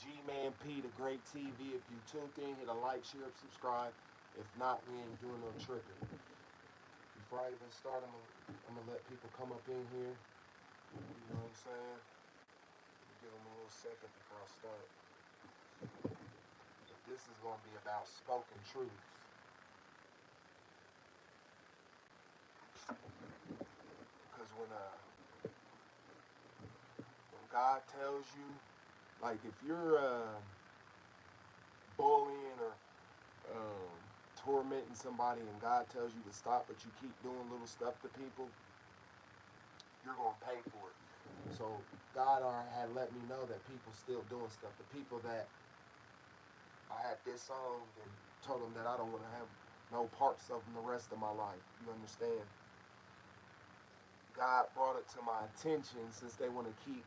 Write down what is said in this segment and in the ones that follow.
G-Man-P, the Great TV. If you tuned in, hit a like, share, subscribe. If not, we ain't doing no tripping. Before I even start, I'm gonna let people come up in here. You know what I'm saying? Give them a little second before I start. But this is gonna be about spoken truths. Because when God tells you, like if you're bullying or tormenting somebody and God tells you to stop, but you keep doing little stuff to people, you're going to pay for it. So God had let me know that people still doing stuff. The people that I had disowned and told them that I don't want to have no parts of them the rest of my life. You understand? God brought it to my attention since they want to keep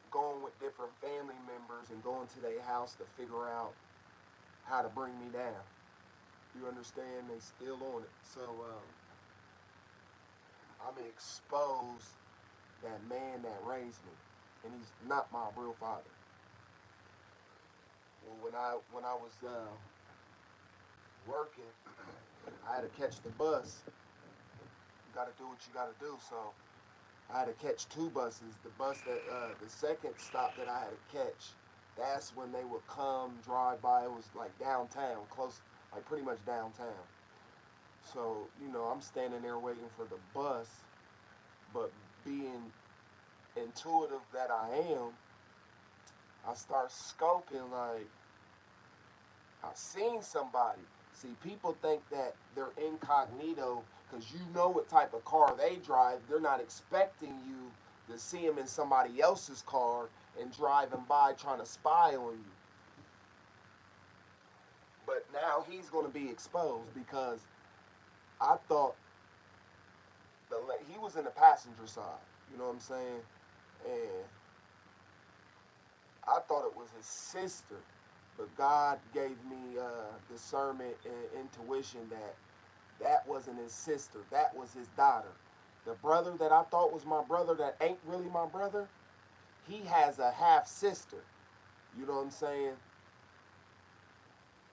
going with different family members and going to their house to figure out how to bring me down. You understand? They still on it. So I'm gonna expose that man that raised me, and he's not my real father. Well, when I was working, I had to catch the bus. You got to do what you got to do. So I had to catch two buses. The bus that the second stop that I had to catch, that's when they would come drive by. It was like downtown, close, like pretty much downtown. So I'm standing there waiting for the bus, but being intuitive that I am, I start scoping like I seen somebody. See, people think that they're incognito because you know what type of car they drive. They're not expecting you to see them in somebody else's car and driving by trying to spy on you. But now he's going to be exposed because I thought he was in the passenger side. You know what I'm saying? And I thought it was his sister. But God gave me discernment and intuition that that wasn't his sister. That was his daughter. The brother that I thought was my brother that ain't really my brother, he has a half sister. You know what I'm saying?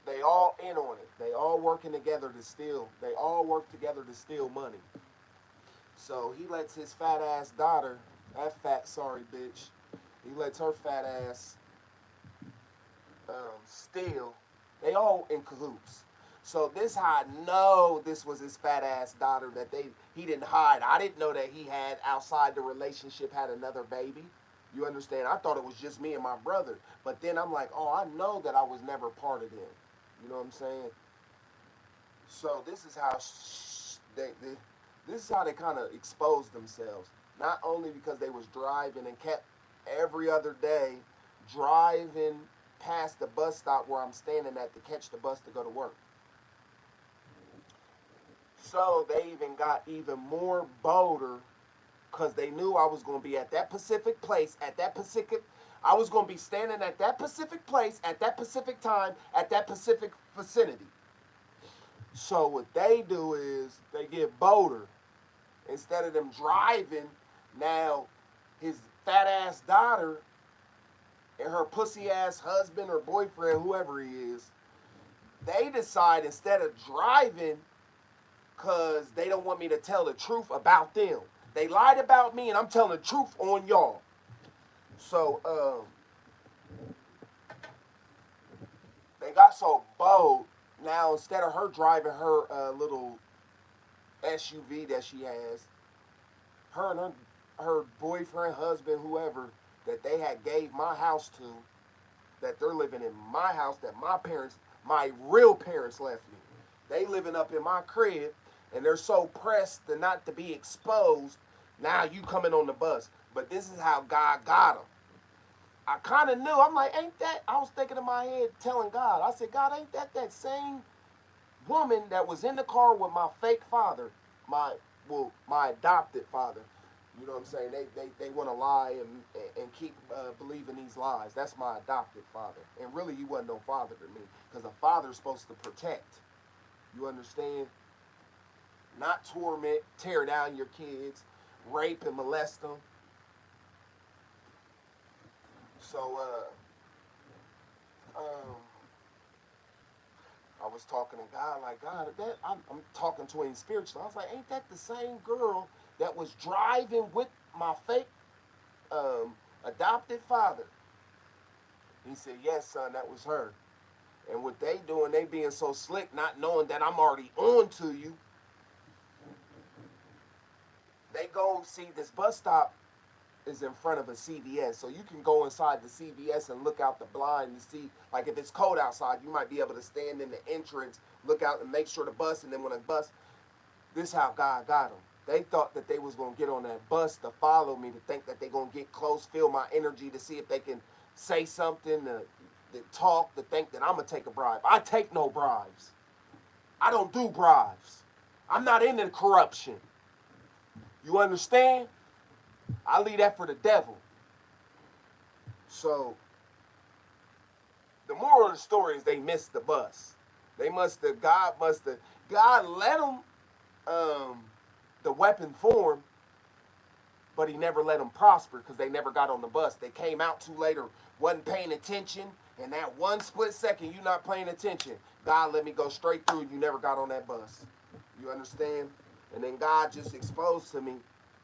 They all in on it. They all working together to steal. They all work together to steal money. So he lets his fat ass daughter, that fat sorry bitch, he lets her fat ass steal. They all in cahoots. So this how I know this was his fat ass daughter that he didn't hide. I didn't know that he had outside the relationship had another baby. You understand? I thought it was just me and my brother. But then I'm like, oh, I know that I was never part of them. You know what I'm saying? So this is how this is how they kind of exposed themselves. Not only because they was driving and kept every other day driving past the bus stop where I'm standing at to catch the bus to go to work. So they even got even more bolder because they knew I was going to be at that Pacific place at that Pacific. I was going to be standing at that Pacific place at that Pacific time at that Pacific vicinity. So what they do is they get bolder. Instead of them driving, now his fat ass daughter and her pussy ass husband or boyfriend, whoever he is, they decide instead of driving, because they don't want me to tell the truth about them. They lied about me and I'm telling the truth on y'all. So they got so bold. Now instead of her driving her little SUV that she has, her and her boyfriend, husband, whoever that they had gave my house to, that they're living in my house that my real parents left me. They living up in my crib and they're so pressed to not to be exposed. Now you coming on the bus. But this is how God got them. I kind of knew. I'm like, ain't that? I was thinking in my head, telling God. I said, God, ain't that same woman that was in the car with my fake father, my adopted father? You know what I'm saying? They want to lie and keep believing these lies. That's my adopted father. And really, he wasn't no father to me because a father's supposed to protect. You understand? Not torment, tear down your kids, rape and molest them. So, um, I was talking to God, like, God, I'm talking to him spiritually. I was like, ain't that the same girl that was driving with my fake um, adopted father? He said, yes, son, that was her. And what they doing, they being so slick, not knowing that I'm already on to you. They go see this bus stop is in front of a CVS. So you can go inside the CVS and look out the blind and see, like if it's cold outside, you might be able to stand in the entrance, look out and make sure the bus, and then when a bus, this is how God got them. They thought that they was going to get on that bus to follow me, to think that they going to get close, feel my energy, to see if they can say something, to talk, to think that I'm going to take a bribe. I take no bribes. I don't do bribes. I'm not into corruption. You understand? I leave that for the devil. So the moral of the story is they missed the bus. God let them the weapon form, but he never let them prosper because they never got on the bus. They came out too late or wasn't paying attention, and that one split second you not paying attention, God let me go straight through. You never got on that bus. You understand? And then God just exposed to me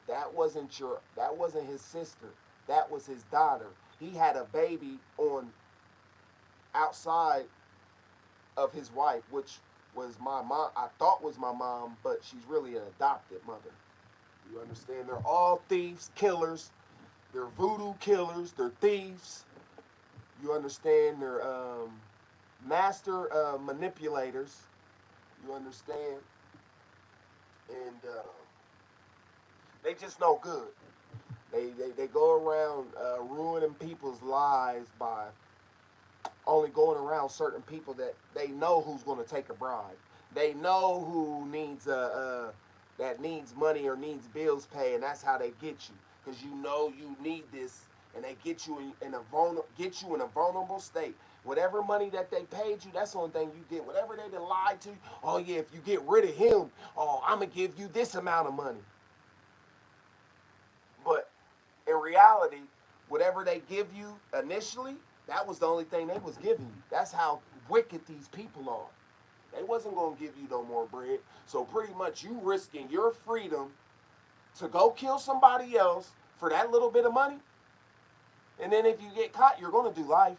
that wasn't his sister. That was his daughter. He had a baby on outside of his wife, which was my mom. I thought was my mom, but she's really an adopted mother. You understand? They're all thieves, killers. They're voodoo killers. They're thieves. You understand? They're master manipulators. You understand? And they just no good. They go around ruining people's lives by only going around certain people that they know who's going to take a bribe. They know who needs that needs money or needs bills paid, and that's how they get you, because you know you need this, and they get you in a vulnerable state. Whatever money that they paid you, that's the only thing you get. Whatever they done lied to you, oh yeah, if you get rid of him, oh I'm gonna give you this amount of money. But in reality, whatever they give you initially, that was the only thing they was giving you. That's how wicked these people are. They wasn't gonna give you no more bread. So pretty much you risking your freedom to go kill somebody else for that little bit of money. And then if you get caught, you're gonna do life.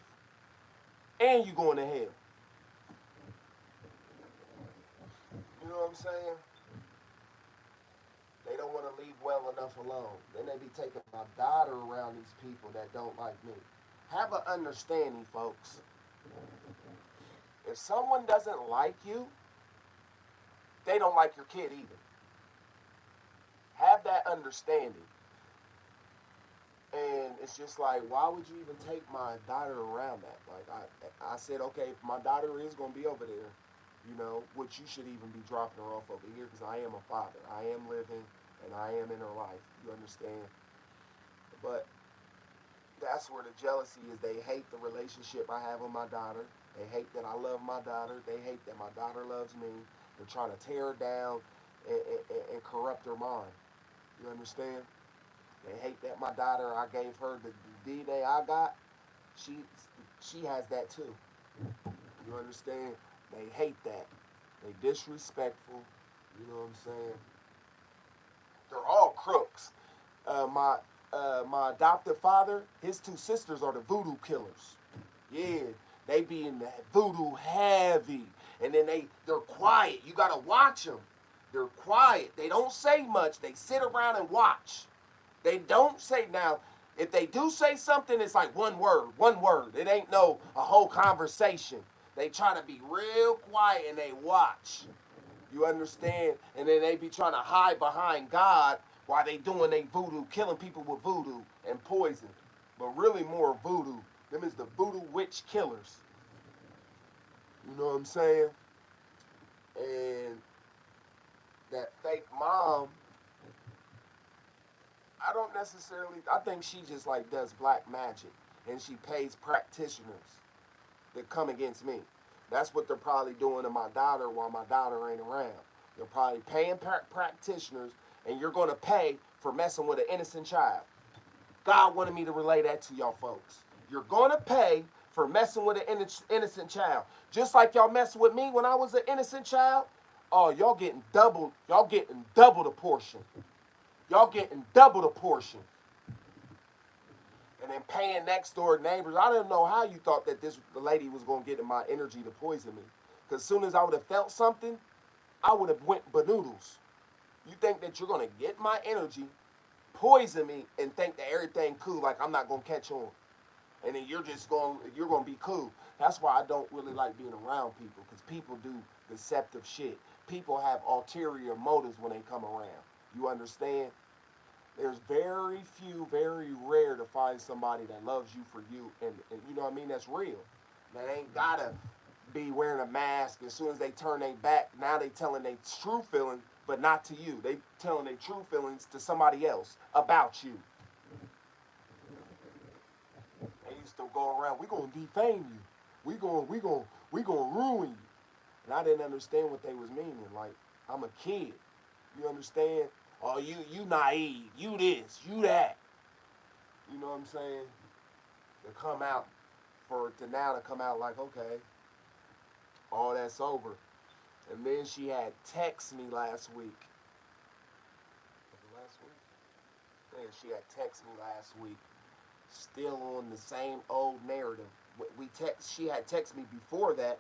And you going to hell. You know what I'm saying? They don't want to leave well enough alone. Then they be taking my daughter around these people that don't like me. Have an understanding, folks. If someone doesn't like you, they don't like your kid either. Have that understanding. And it's just like, why would you even take my daughter around that? Like, I said, okay, if my daughter is going to be over there, you know, which you should even be dropping her off over here, because I am a father. I am living, and I am in her life. You understand? But that's where the jealousy is. They hate the relationship I have with my daughter. They hate that I love my daughter. They hate that my daughter loves me. They're trying to tear her down and corrupt her mind. You understand? They hate that my daughter, I gave her the DNA I got. She she has that too. You understand? They hate that. They disrespectful. You know what I'm saying? They're all crooks. My adopted father, his two sisters are the voodoo killers. Yeah, they be in the voodoo heavy, and then they're quiet. You gotta watch them. They're quiet. They don't say much. They sit around and watch. They don't say now. If they do say something, it's like one word, one word. It ain't no a whole conversation. They try to be real quiet and they watch. You understand? And then they be trying to hide behind God while they doing they voodoo, killing people with voodoo and poison. But really more voodoo. Them is the voodoo witch killers. You know what I'm saying? And that fake mom, I don't necessarily, I think she just like does black magic. And she pays practitioners that come against me. That's what they're probably doing to my daughter while my daughter ain't around. They're probably paying practitioners, and you're going to pay for messing with an innocent child. God wanted me to relay that to y'all folks. You're going to pay for messing with an innocent child. Just like y'all messing with me when I was an innocent child. Oh, y'all getting double. Y'all getting double the portion. Y'all getting double the portion. And then paying next door neighbors. I didn't know how you thought that this lady was going to get in my energy to poison me. Because as soon as I would have felt something, I would have went banoodles. You think that you're going to get my energy, poison me, and think that everything cool, like I'm not going to catch on. And then you're going to be cool. That's why I don't really like being around people, because people do deceptive shit. People have ulterior motives when they come around. You understand? There's very few, very rare to find somebody that loves you for you, and you know what I mean? That's real. That ain't gotta be wearing a mask. As soon as they turn their back, now they telling their true feelings, but not to you. They telling their true feelings to somebody else about you. They used to go around, we gonna defame you. We gonna ruin you. And I didn't understand what they was meaning. Like, I'm a kid. You understand? Oh, you naive. You this, you that. You know what I'm saying? To come out, for it to now to come out like, okay, all that's over. And then she had text me last week. Was it last week? Yeah, she had text me last week. Still on the same old narrative. She had texted me before that,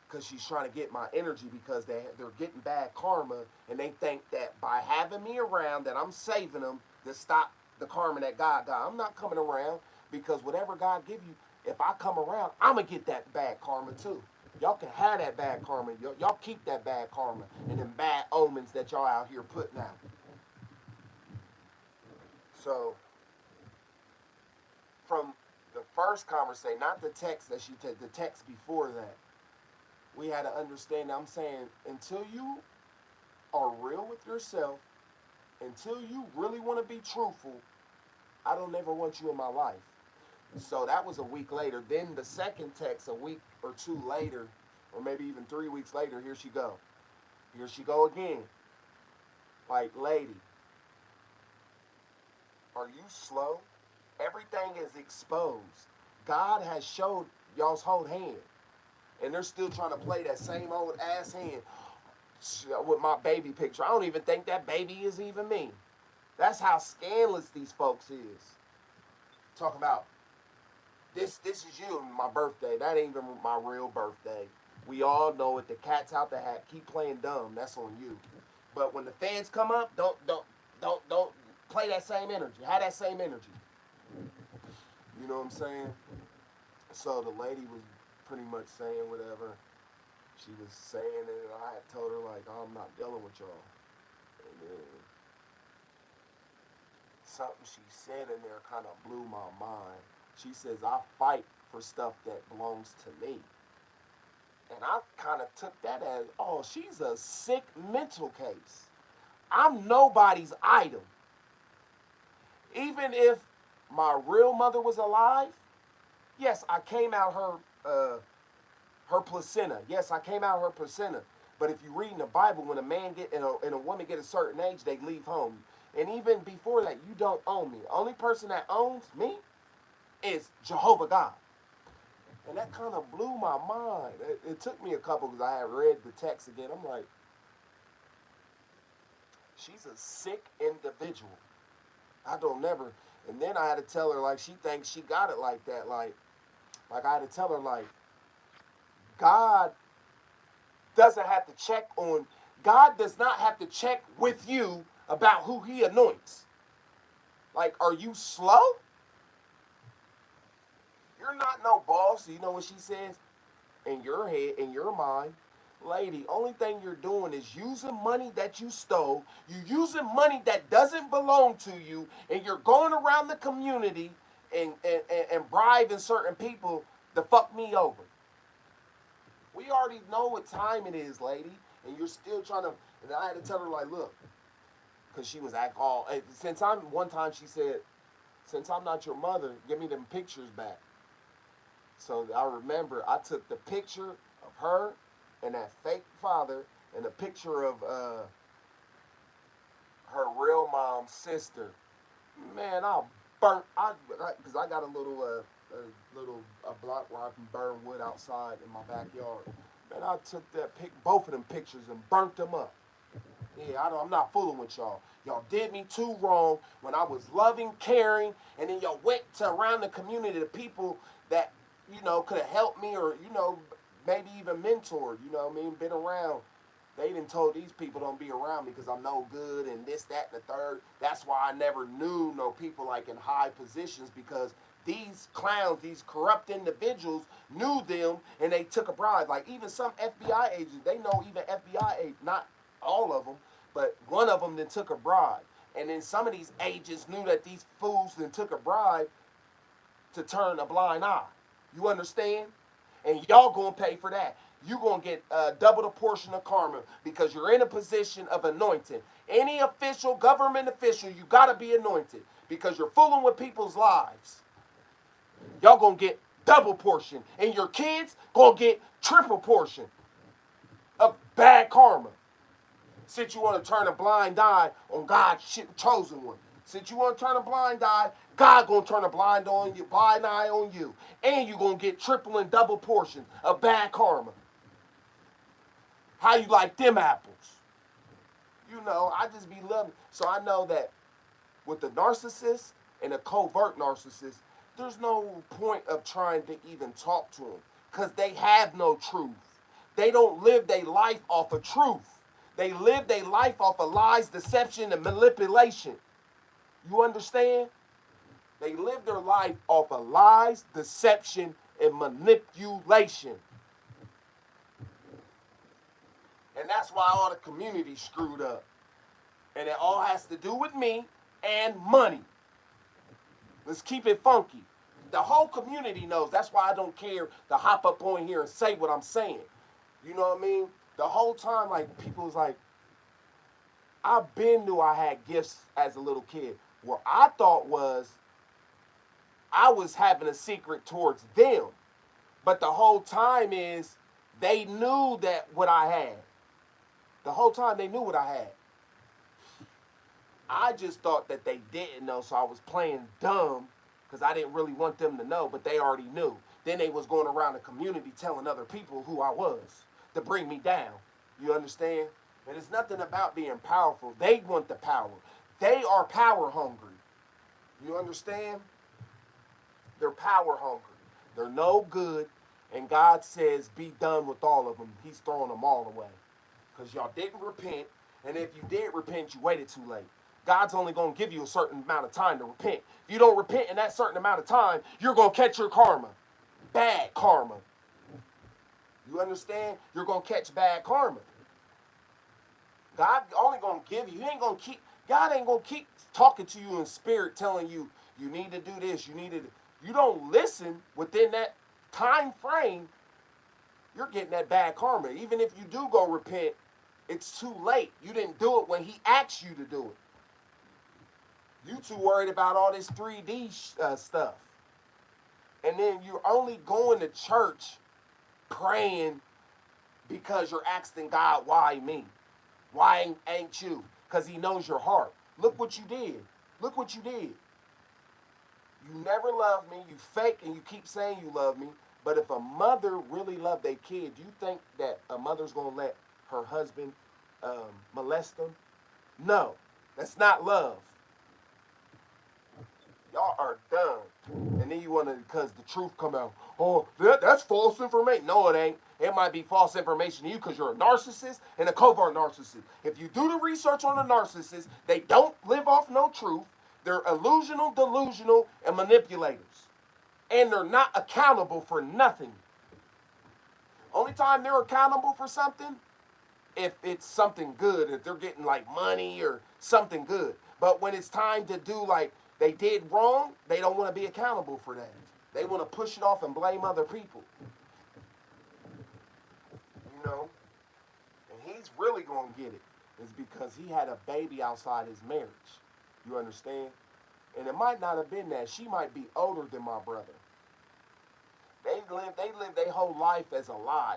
because she's trying to get my energy, because they're getting bad karma, and they think that by having me around that I'm saving them to stop the karma that God got. I'm not coming around, because whatever God give you, if I come around, I'm going to get that bad karma too. Y'all can have that bad karma. Y'all keep that bad karma and them bad omens that y'all out here putting out. So, from the first conversation, not the text that the text before that, we had to understand. I'm saying, until you are real with yourself, until you really want to be truthful, I don't ever want you in my life. So that was a week later. Then the second text, a week or two later, or maybe even 3 weeks later, here she go. Here she go again. Like, lady, are you slow? Everything is exposed. God has showed y'all's whole hand. And they're still trying to play that same old ass hand with my baby picture. I don't even think that baby is even me. That's how scandalous these folks is. Talking about this is you on my birthday. That ain't even my real birthday. We all know it. The cat's out the hat. Keep playing dumb. That's on you. But when the fans come up, don't play that same energy. Have that same energy. You know what I'm saying? So the lady was pretty much saying whatever. She was saying it, and I had told her, like, oh, I'm not dealing with y'all. And then something she said in there kind of blew my mind. She says, I fight for stuff that belongs to me. And I kind of took that as, oh, she's a sick mental case. I'm nobody's item. Even if my real mother was alive, yes, I came out her placenta. Yes, I came out her placenta. But if you read in the Bible, when a man and a woman get a certain age, they leave home. And even before that, you don't own me. The only person that owns me is Jehovah God. And that kind of blew my mind. It took me a couple, because I had read the text again. I'm like, she's a sick individual. I don't never. And then I had to tell her, like, she thinks she got it like that. Like I had to tell her, like, God doesn't have to check on, God does not have to check with you about who he anoints. Like, are you slow? You're not no boss. You know what she says? In your head, in your mind, lady, only thing you're doing is using money that you stole. You're using money that doesn't belong to you, and you're going around the community and bribing certain people to fuck me over. We already know what time it is, lady, and you're still trying to. And I had to tell her, like, look, because she was acting all. One time she said, since I'm not your mother, give me them pictures back. So I remember I took the picture of her and that fake father and a picture of her real mom's sister. Man, I burnt. Because I got a little a block where I can burn wood outside in my backyard. Man, I took both of them pictures and burnt them up. Yeah, I'm not fooling with y'all. Y'all did me too wrong when I was loving, caring, and then y'all went to around the community to people that, could have helped me or, maybe even mentored, what I mean, been around. They done told these people don't be around me because I'm no good and this, that, and the third. That's why I never knew no people like in high positions because these clowns, these corrupt individuals knew them and they took a bribe. Like even some FBI agents, they know even FBI agents, not all of them, but one of them then took a bribe. And then some of these agents knew that these fools then took a bribe to turn a blind eye. You understand? And y'all gonna pay for that. You gonna get double the portion of karma because you're in a position of anointing. Any official, government official, you gotta be anointed because you're fooling with people's lives. Y'all gonna get double portion, and your kids gonna get triple portion of bad karma. Since you want to turn a blind eye on God's chosen one. Since you want to turn a blind eye, God gonna turn a blind eye on you. And you gonna get triple and double portion of bad karma. How you like them apples? I just be loving. So I know that with the narcissist and a covert narcissist, there's no point of trying to even talk to them. Because they have no truth. They don't live their life off of truth. They live their life off of lies, deception, and manipulation. You understand? They live their life off of lies, deception, and manipulation. And that's why all the community's screwed up. And it all has to do with me and money. Let's keep it funky. The whole community knows. That's why I don't care to hop up on here and say what I'm saying. You know what I mean? The whole time, like, people was like, I been knew I had gifts as a little kid. What I thought was I was having a secret towards them. But the whole time is they knew that what I had. The whole time they knew what I had. I just thought that they didn't know, so I was playing dumb because I didn't really want them to know, but they already knew. Then they was going around the community telling other people who I was to bring me down. You understand? And it's nothing about being powerful. They want the power. They are power hungry. You understand? They're power hungry. They're no good. And God says, be done with all of them. He's throwing them all away. Because y'all didn't repent. And if you did repent, you waited too late. God's only going to give you a certain amount of time to repent. If you don't repent in that certain amount of time, you're going to catch your karma. Bad karma. You understand? You're going to catch bad karma. God only going to give you. God ain't going to keep talking to you in spirit, telling you, you need to do this, you don't listen within that time frame, you're getting that bad karma. Even if you do go repent, it's too late. You didn't do it when he asked you to do it. You too worried about all this 3D stuff. And then you're only going to church praying because you're asking God, why me? Why ain't you? Because he knows your heart. Look what you did. Look what you did. You never loved me. You fake and you keep saying you love me. But if a mother really loved their kid, do you think that a mother's going to let her husband molest them? No. That's not love. Y'all are done. And then you want to, because the truth come out. Oh, that's false information. No, it ain't. It might be false information to you because you're a narcissist and a covert narcissist. If you do the research on a narcissist, they don't live off no truth. They're illusional, delusional, and manipulators. And they're not accountable for nothing. Only time they're accountable for something, if it's something good, if they're getting like money or something good. But when it's time to do like they did wrong, they don't want to be accountable for that. They want to push it off and blame other people. You know? And he's really going to get it. It's because he had a baby outside his marriage. You understand? And it might not have been that. She might be older than my brother. They live their whole life as a lie.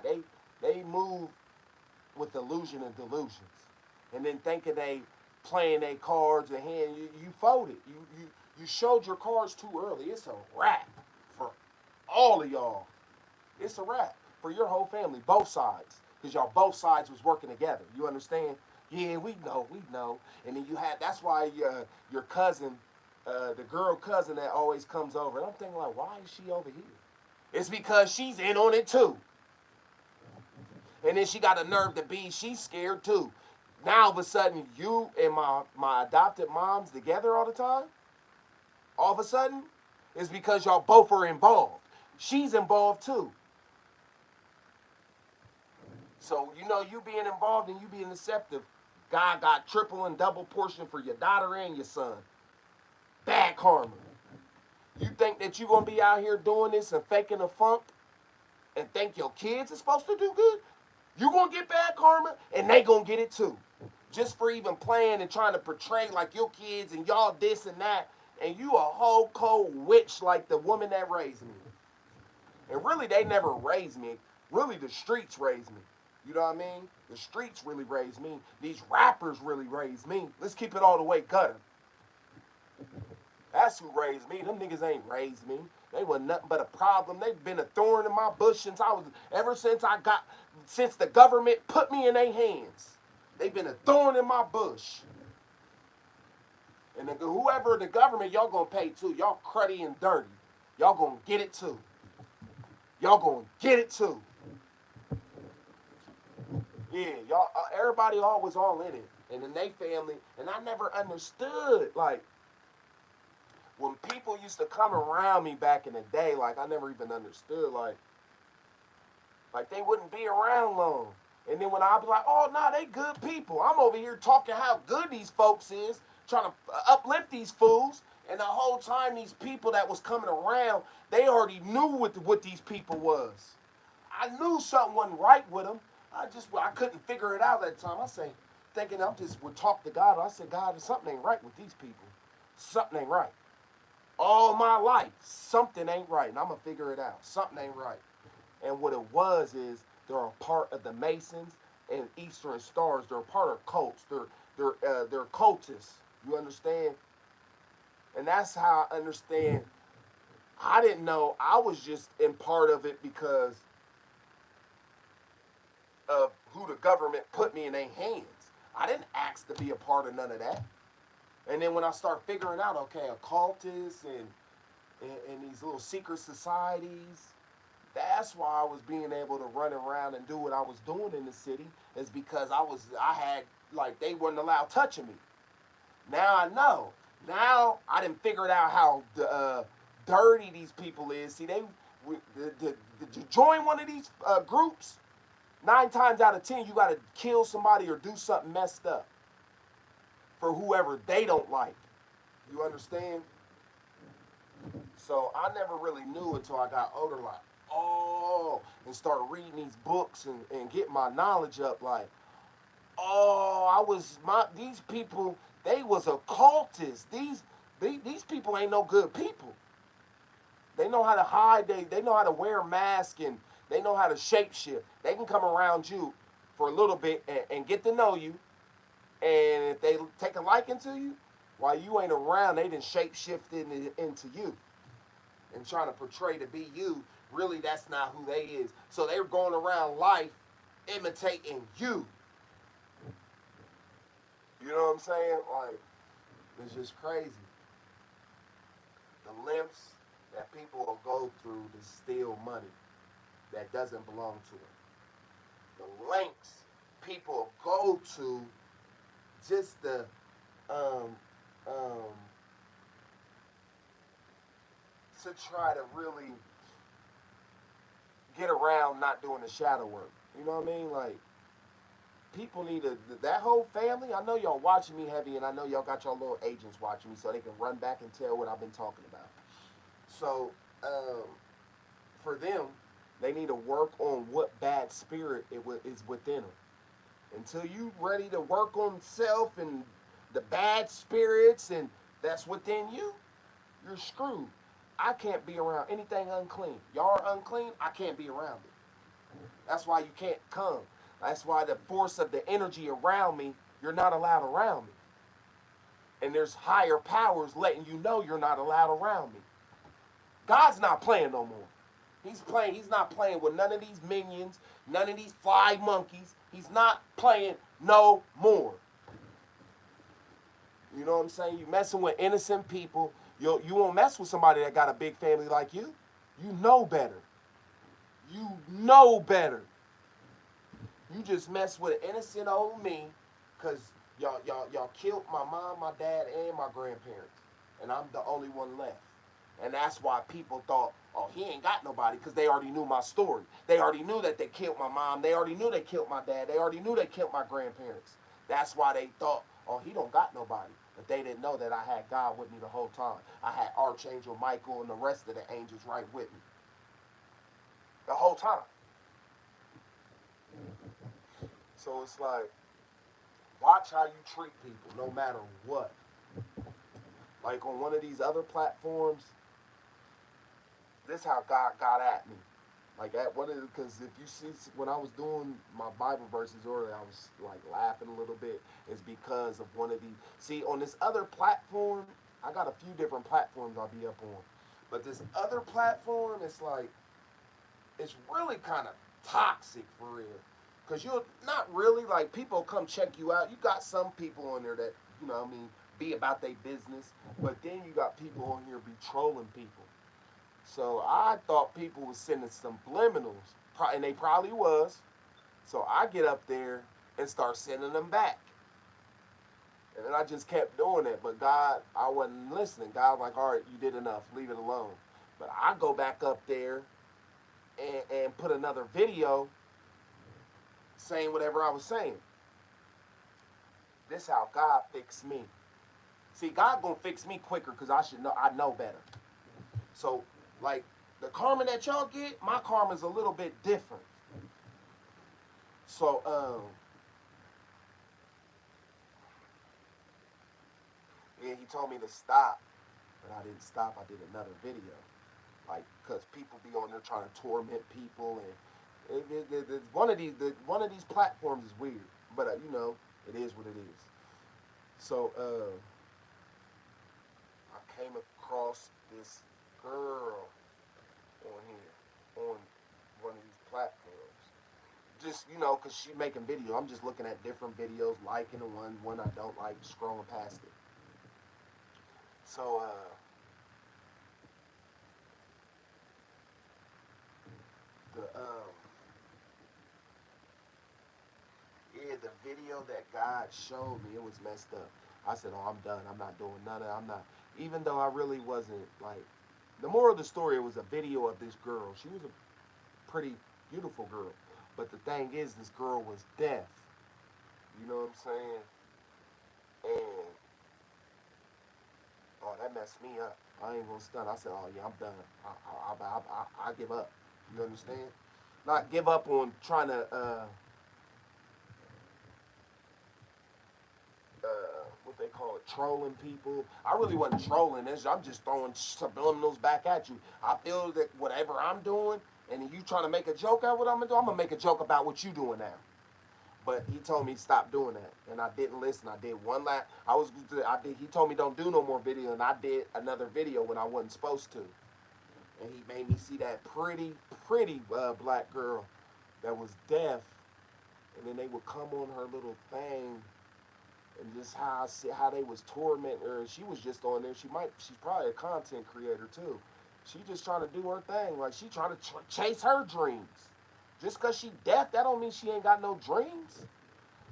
They move with illusion and delusions. And then thinking they playing their cards and hand you folded. You showed your cards too early. It's a wrap for all of y'all. It's a wrap for your whole family, both sides, because y'all both sides was working together. You understand? Yeah, we know. And then you had, that's why your cousin, the girl cousin that always comes over. And I'm thinking like, why is she over here? It's because she's in on it too. And then she got a nerve to be, she's scared too. Now all of a sudden, you and my adopted moms together all the time. All of a sudden, it's because y'all both are involved. She's involved too. So you know you being involved and you being deceptive, God got triple and double portion for your daughter and your son. Bad karma. You think that you gonna be out here doing this and faking a funk and think your kids are supposed to do good? You gonna get bad karma and they gonna get it too. Just for even playing and trying to portray like your kids and y'all this and that, and you a whole cold witch like the woman that raised me. And really they never raised me. Really the streets raised me. You know what I mean? The streets really raised me. These rappers really raised me. Let's keep it all the way gutter. That's who raised me. Them niggas ain't raised me. They were nothing but a problem. They've been a thorn in my bush since the government put me in their hands. They've been a thorn in my bush. And whoever the government, y'all gonna pay too. Y'all cruddy and dirty. Y'all gonna get it too. Y'all gonna get it too. Yeah, y'all. Everybody always all in it, and in they family. And I never understood, like, when people used to come around me back in the day, like I never even understood, like they wouldn't be around long. And then when I'd be like, oh no, they good people. I'm over here talking how good these folks is, trying to uplift these fools. And the whole time these people that was coming around, they already knew what these people was. I knew something wasn't right with them. I couldn't figure it out at the time. I say, thinking I just would talk to God. I said, God, something ain't right with these people. Something ain't right. All my life, something ain't right, and I'm gonna figure it out. Something ain't right. And what it was is they're a part of the Masons and Eastern Stars. They're a part of cults. They're cultists. You understand? And that's how I understand. I didn't know. I was just in part of it because of who the government put me in their hands. I didn't ask to be a part of none of that. And then when I start figuring out, okay, occultists and these little secret societies, that's why I was being able to run around and do what I was doing in the city, is because I had, like, they wouldn't allow touching me. Now I know. Now I didn't figure out how dirty these people is. See, to join one of these groups, 9 times out of 10, you got to kill somebody or do something messed up for whoever they don't like. You understand? So I never really knew until I got older, like, oh, and started reading these books and get my knowledge up, like, oh, these people, they was occultists. These people ain't no good people. They know how to hide, they know how to wear a mask, and they know how to shapeshift. They can come around you for a little bit and get to know you. And if they take a liking to you, while you ain't around, they done shapeshift into you. And trying to portray to be you, really that's not who they is. So they're going around life imitating you. You know what I'm saying? Like, it's just crazy. The lengths that people will go through to steal money that doesn't belong to them. The lengths people go to just to try to really get around not doing the shadow work. You know what I mean? Like, people need that whole family. I know y'all watching me heavy, and I know y'all got your little agents watching me so they can run back and tell what I've been talking about. So, for them, they need to work on what bad spirit is within them. Until you ready to work on self and the bad spirits and that's within you, you're screwed. I can't be around anything unclean. Y'all are unclean, I can't be around it. That's why you can't come. That's why the force of the energy around me, you're not allowed around me. And there's higher powers letting you know you're not allowed around me. God's not playing no more. He's not playing with none of these minions, none of these fly monkeys. He's not playing no more. You know what I'm saying? You messing with innocent people. You won't mess with somebody that got a big family like you. You know better. You know better. You just mess with an innocent old me, cause y'all killed my mom, my dad, and my grandparents, and I'm the only one left. And that's why people thought, oh, he ain't got nobody, because they already knew my story. They already knew that they killed my mom. They already knew they killed my dad. They already knew they killed my grandparents. That's why they thought, oh, he don't got nobody. But they didn't know that I had God with me the whole time. I had Archangel Michael and the rest of the angels right with me the whole time. So it's like, watch how you treat people, no matter what. Like on one of these other platforms, this how God got at me. Like at one of the, because if you see when I was doing my Bible verses earlier, I was like laughing a little bit. It's because of one of these. See, on this other platform, I got a few different platforms I'll be up on, but this other platform, it's like it's really kind of toxic for real. Cause you're not really like people come check you out. You got some people on there that what I mean be about their business, but then you got people on here be trolling people. So I thought people was sending subliminals, and they probably was. So I get up there and start sending them back. And then I just kept doing it. But God, I wasn't listening. God was like, all right, you did enough. Leave it alone. But I go back up there and put another video saying whatever I was saying. This how God fixed me. See, God gonna fix me quicker because I know better. So, like, the karma that y'all get, my karma's a little bit different. So, yeah, he told me to stop, but I didn't stop. I did another video, like, cause people be on there trying to torment people, and one of these platforms is weird, but it is what it is. So, I came across this girl on here on one of these platforms. Just cause she making video. I'm just looking at different videos, liking the one I don't like, scrolling past it. So the yeah, the video that God showed me, it was messed up. I said, oh, I'm done. I'm not doing none of it. I'm not. Even though I really wasn't like. The moral of the story, it was a video of this girl. She was a pretty beautiful girl, but the thing is, this girl was deaf. You know what I'm saying? And oh, that messed me up. I ain't gonna stun. I said, oh yeah, I'm done. I give up. You understand? Not give up on trying to what they call it, trolling people. I really wasn't trolling this. I'm just throwing subliminals back at you. I feel that whatever I'm doing, and you trying to make a joke out of what I'm gonna do, I'm gonna make a joke about what you doing now. But he told me to stop doing that, and I didn't listen. I did one last. I did. He told me don't do no more video, and I did another video when I wasn't supposed to. And he made me see that pretty black girl that was deaf, and then they would come on her little thing, and just how they was tormenting her. And she was just on there. She's probably a content creator too. She just trying to do her thing, like she trying to chase her dreams. Just cause she deaf, that don't mean she ain't got no dreams.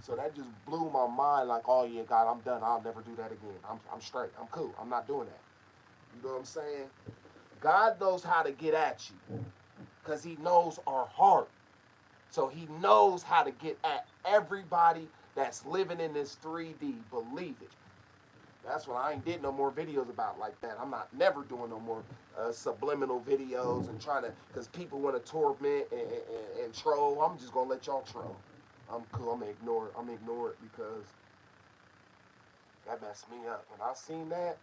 So that just blew my mind. Like, oh yeah, God, I'm done. I'll never do that again. I'm straight. I'm cool. I'm not doing that. You know what I'm saying? God knows how to get at you, cause He knows our heart. So He knows how to get at everybody that's living in this 3D. Believe it. That's why I ain't did no more videos about like that. I'm not never doing no more subliminal videos and trying to, because people want to torment and troll. I'm just gonna let y'all troll. I'm cool. I'm gonna ignore it. I'm gonna ignore it because that messed me up. When I seen that,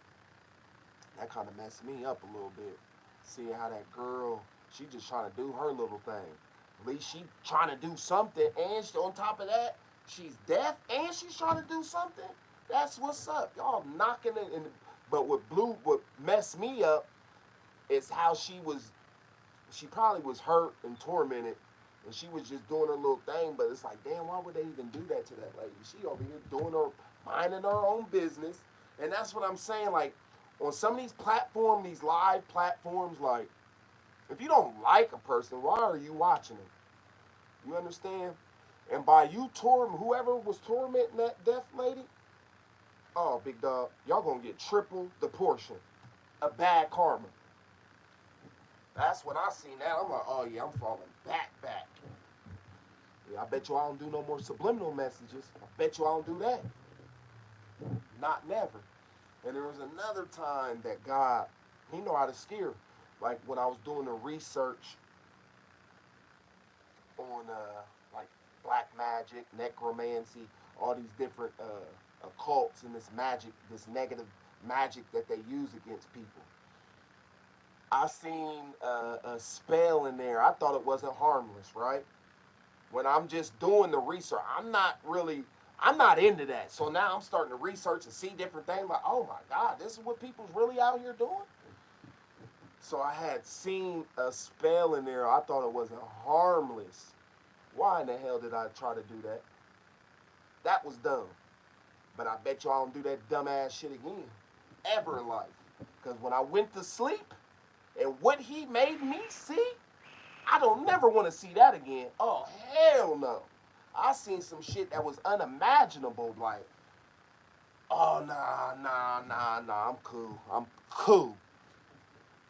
that kind of messed me up a little bit. Seeing how that girl, she just trying to do her little thing. At least she trying to do something, and on top of that, she's deaf and she's trying to do something. That's what's up. Y'all knocking it in. But what messed me up is how she she probably was hurt and tormented, and she was just doing her little thing. But it's like, damn, why would they even do that to that lady? She over here doing her, minding her own business, and that's what I'm saying. Like on some of these platforms, these live platforms, like if you don't like a person, why are you watching them? You understand? And by you whoever was tormenting that deaf lady, oh big dog, y'all gonna get triple the portion of bad karma. That's when I seen that. I'm like, oh yeah, I'm falling back. Yeah, I bet you I don't do no more subliminal messages. I bet you I don't do that. Not never. And there was another time that God, He know how to scare. Like when I was doing the research on like black magic, necromancy, all these different occults and this magic, this negative magic that they use against people. I seen a spell in there. I thought it wasn't harmless, right? When I'm just doing the research, I'm not into that. So now I'm starting to research and see different things. Like, oh my God, this is what people's really out here doing. So I had seen a spell in there. I thought it wasn't harmless. Why in the hell did I try to do that? That was dumb. But I bet you I don't do that dumbass shit again. Ever in life. Because when I went to sleep and what he made me see, I don't never want to see that again. Oh, hell no. I seen some shit that was unimaginable. Like, oh, nah. I'm cool. I'm cool.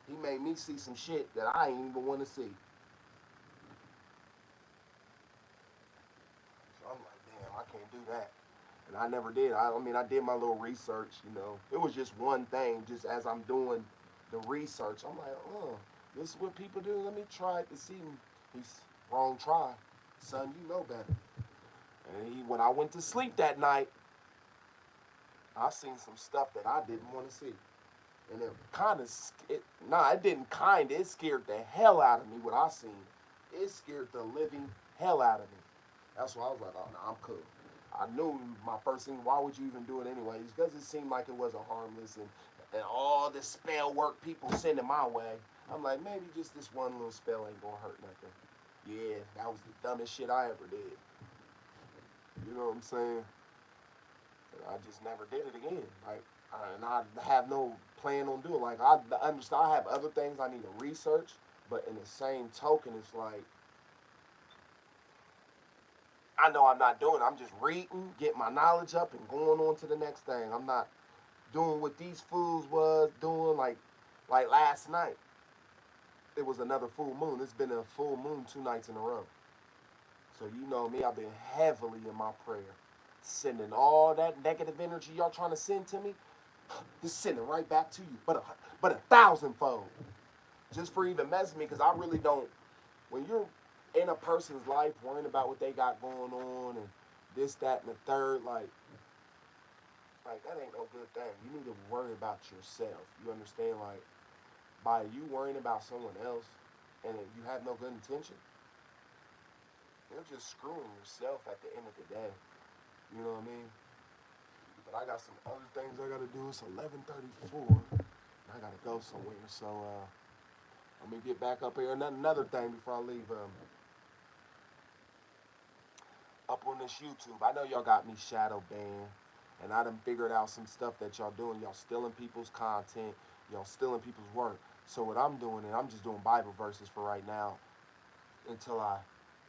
He made me see some shit that I ain't even want to see. So I'm like, damn, I can't do that. And I never did. I mean, I did my little research, you know. It was just one thing, just as I'm doing the research. I'm like, oh, this is what people do. Let me try it to see. He's wrong try. Son, you know better. And when I went to sleep that night, I seen some stuff that I didn't want to see. And it kind of, it didn't kind of, it scared the hell out of me what I seen. It scared the living hell out of me. That's why I was like, oh, no, I'm cool. I knew my first thing, why would you even do it anyways? Because it seemed like it wasn't harmless and all this spell work people sending my way. I'm like, maybe just this one little spell ain't gonna hurt nothing. Yeah, that was the dumbest shit I ever did. You know what I'm saying? And I just never did it again. Like, and I have no plan on doing it. Like, I understand I have other things I need to research, but in the same token, it's like, I know I'm not doing it. I'm just reading, getting my knowledge up, and going on to the next thing. I'm not doing what these fools was doing. Like last night, it was another full moon. It's been a full moon 2 nights in a row. So you know me, I've been heavily in my prayer, sending all that negative energy y'all trying to send to me, just sending right back to you, but a thousandfold, just for even messing me, because I really don't. When you're in a person's life, worrying about what they got going on and this, that, and the third, like that ain't no good thing. You need to worry about yourself. You understand? Like by you worrying about someone else, and if you have no good intention, you're just screwing yourself at the end of the day. You know what I mean? But I got some other things I gotta do. It's 11:34. I gotta go somewhere. So let me get back up here. Another thing before I leave. Up on this YouTube, I know y'all got me shadow banned, and I done figured out some stuff that y'all doing. Y'all stealing people's content. Y'all stealing people's work. So what I'm doing, and I'm just doing Bible verses for right now until I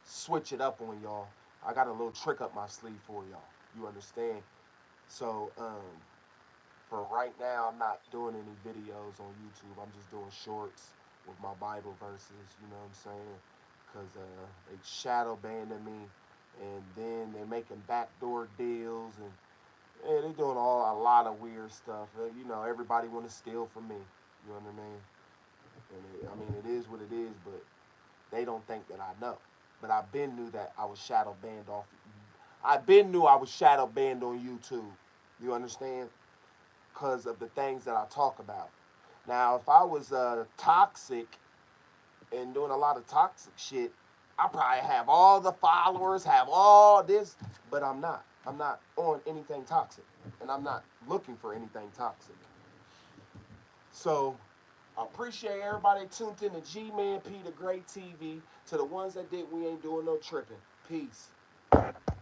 switch it up on y'all. I got a little trick up my sleeve for y'all. You understand? So for right now, I'm not doing any videos on YouTube. I'm just doing shorts with my Bible verses. You know what I'm saying? Because they shadow banning me, and then they're making backdoor deals, and yeah, they're doing a lot of weird stuff. You know, everybody want to steal from me. You know what I mean? And I mean, it is what it is, but they don't think that I know. But I been knew that I was shadow banned off. I been knew I was shadow banned on YouTube. You understand? Because of the things that I talk about. Now, if I was toxic and doing a lot of toxic shit, I probably have all the followers, have all this, but I'm not. I'm not on anything toxic, and I'm not looking for anything toxic. So I appreciate everybody that tuned in to G-Man P, the Great TV. To the ones that did, we ain't doing no tripping. Peace.